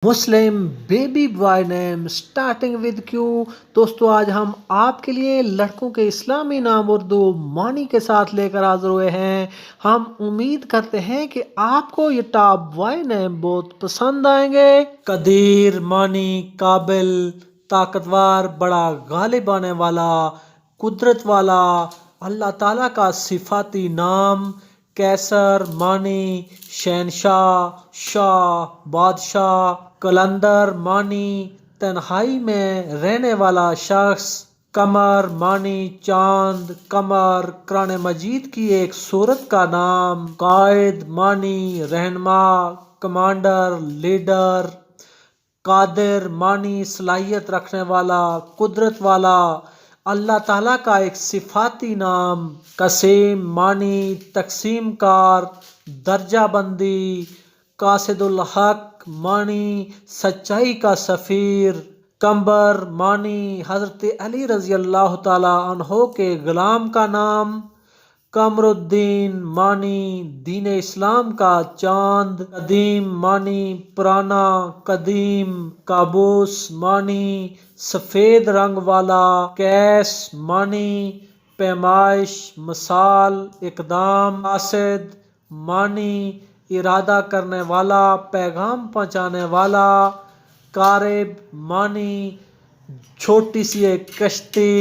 Muslim baby boy name starting with Q. دوستو آج ہم آپ کے لیے لڑکوں کے اسلامی نام اردو معنی کے ساتھ لے کر حاضر ہوئے ہیں۔ ہم امید کرتے ہیں کہ آپ کو یہ ٹاپ بوائے نیم بہت پسند آئیں گے۔ قدیر معنی قابل، طاقتور، بڑا غالب آنے والا، قدرت والا، اللہ تعالیٰ کا صفاتی نام۔ قیصر معنی شہنشاہ، شاہ، بادشاہ۔ قلندر معنی تنہائی میں رہنے والا شخص۔ قمر معنی چاند، قمر قرآن مجید کی ایک سورت کا نام۔ قائد معنی رہنما، کمانڈر، لیڈر۔ قادر معنی صلاحیت رکھنے والا، قدرت والا، اللہ تعالیٰ کا ایک صفاتی نام۔ قسیم معنی تقسیم کار، درجہ بندی۔ قاصد الحق معنی سچائی کا سفیر۔ قمبر معنی حضرت علی رضی اللہ تعالیٰ عنہ کے غلام کا نام۔ قمر الدین معنی دین اسلام کا چاند۔ قدیم معنی پرانا، قدیم۔ قابوس معنی سفید رنگ والا۔ قیس معنی پیمائش، مثال، اقدام۔ قاصد معنی ارادہ کرنے والا، پیغام پہنچانے والا۔ قارب معنی چھوٹی سی ایک کشتی۔